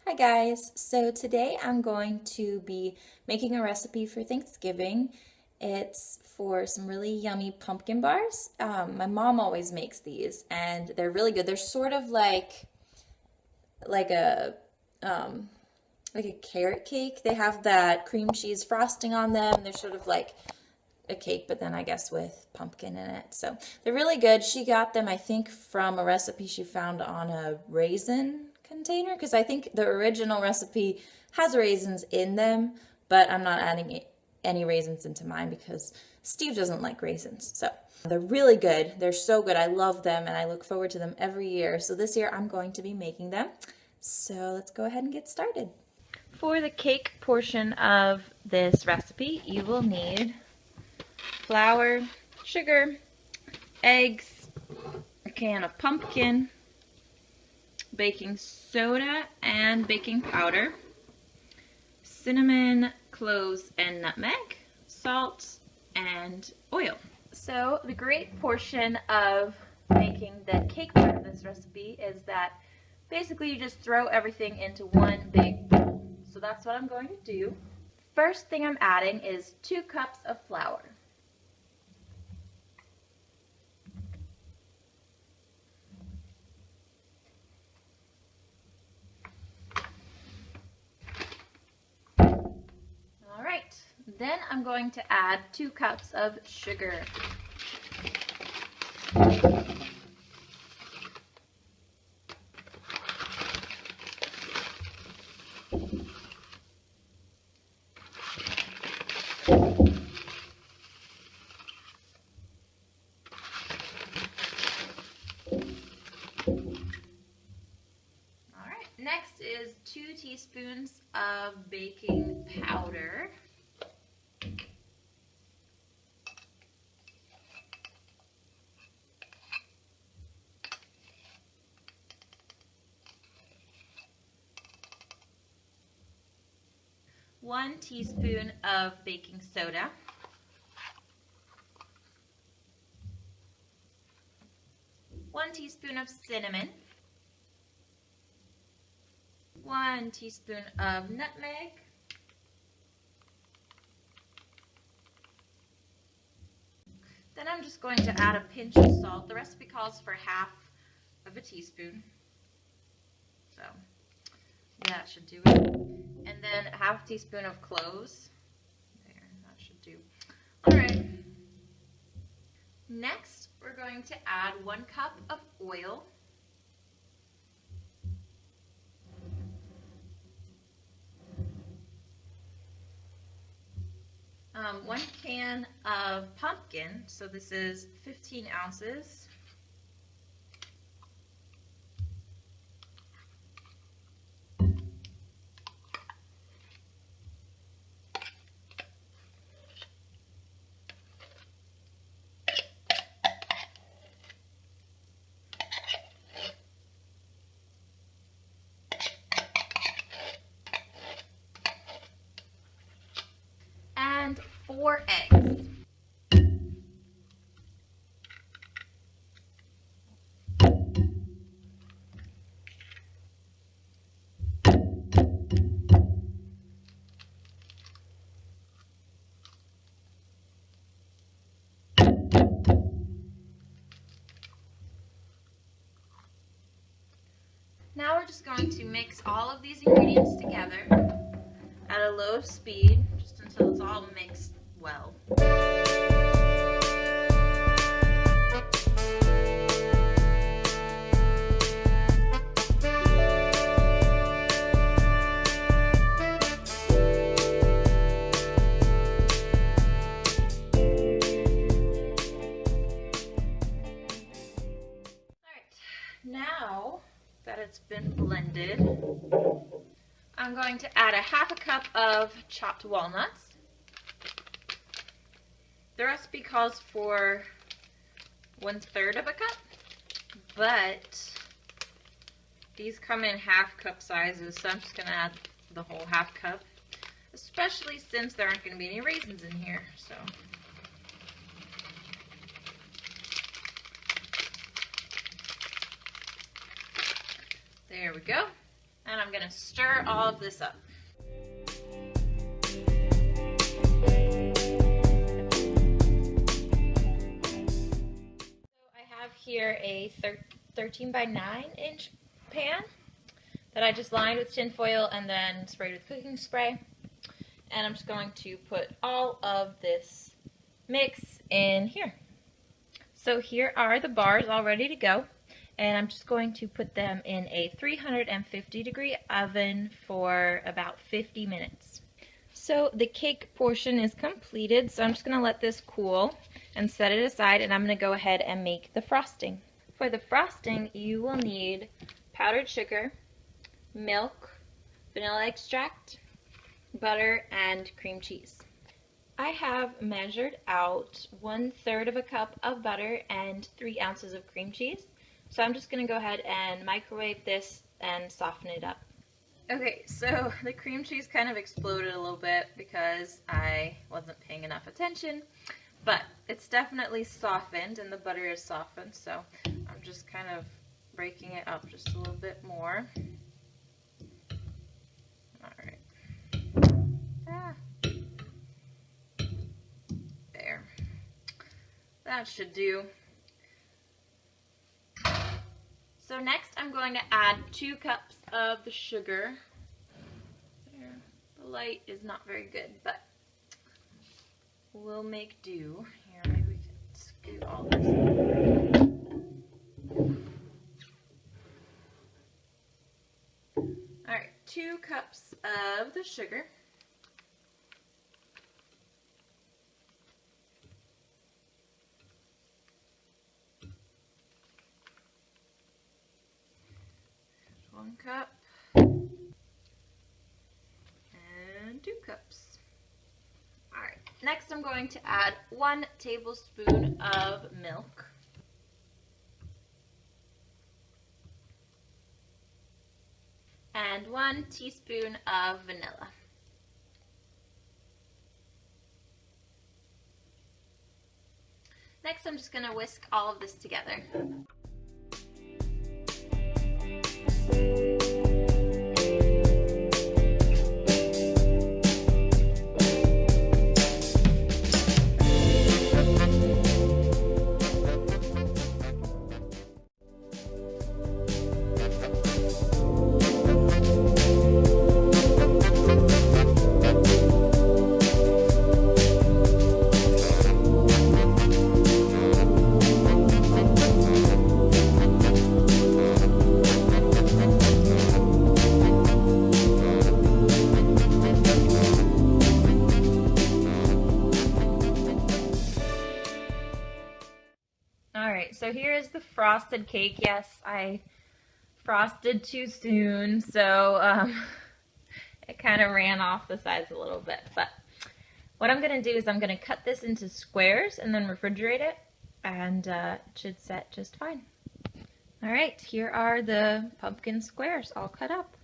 Hi guys, so today I'm going to be making a recipe for Thanksgiving. It's for some really yummy pumpkin bars. My mom always makes these and they're really good. They're sort of like a um, like a carrot cake. They have that cream cheese frosting on them. They're sort of like a cake, but then I guess with pumpkin in it. So they're really good. She got them, I think, from a recipe she found on a raisin container, because I think the original recipe has raisins in them, but I'm not adding any raisins into mine because Steve doesn't like raisins. So they're really good. They're so good. I love them and I look forward to them every year. So this year I'm going to be making them. So let's go ahead and get started. For the cake portion of this recipe, you will need flour, sugar, eggs, a can of pumpkin, baking soda and baking powder, cinnamon, cloves, and nutmeg, salt, and oil. So the great portion of making the cake part of this recipe is that basically you just throw everything into one big bowl. So that's what I'm going to do. First thing I'm adding is 2 cups of flour. Then I'm going to add 2 cups of sugar. Alright, next is 2 teaspoons of baking powder. One teaspoon of baking soda, 1 teaspoon of cinnamon, 1 teaspoon of nutmeg, then I'm just going to add a pinch of salt. The recipe calls for half of a teaspoon, so that should do it. And then a half teaspoon of cloves. There, that should do. Alright. Next, we're going to add 1 cup of oil. One can of pumpkin, so this is 15 ounces. And 4 eggs. Now we're just going to mix all of these ingredients together at a low speed, just until it's all mixed well. Alright, now that it's been blended, I'm going to add a half a cup of chopped walnuts. The recipe calls for 1/3 of a cup, but these come in half cup sizes, so I'm just going to add the whole half cup, especially since there aren't going to be any raisins in here. So there we go. And then I'm gonna stir all of this up. So I have here a 13 by 9-inch pan that I just lined with tin foil and then sprayed with cooking spray. And I'm just going to put all of this mix in here. So here are the bars all ready to go, and I'm just going to put them in a 350-degree oven for about 50 minutes. So the cake portion is completed, so I'm just going to let this cool and set it aside, and I'm going to go ahead and make the frosting. For the frosting, you will need powdered sugar, milk, vanilla extract, butter, and cream cheese. I have measured out 1/3 of a cup of butter and 3 ounces of cream cheese. So I'm just going to go ahead and microwave this and soften it up. Okay, so the cream cheese kind of exploded a little bit because I wasn't paying enough attention, but it's definitely softened and the butter is softened, so I'm just kind of breaking it up just a little bit more. There. That should do. So next I'm going to add 2 cups of the sugar. There. The light is not very good, but we'll make do. Here, maybe we can scoot all this. Alright, 2 cups of the sugar. One cup and 2 cups. Alright, next I'm going to add 1 tablespoon of milk. And 1 teaspoon of vanilla. Next I'm just going to whisk all of this together. So here is the frosted cake. Yes, I frosted too soon, so it kind of ran off the sides a little bit. But what I'm going to do is I'm going to cut this into squares and then refrigerate it, and it should set just fine. All right, here are the pumpkin squares all cut up.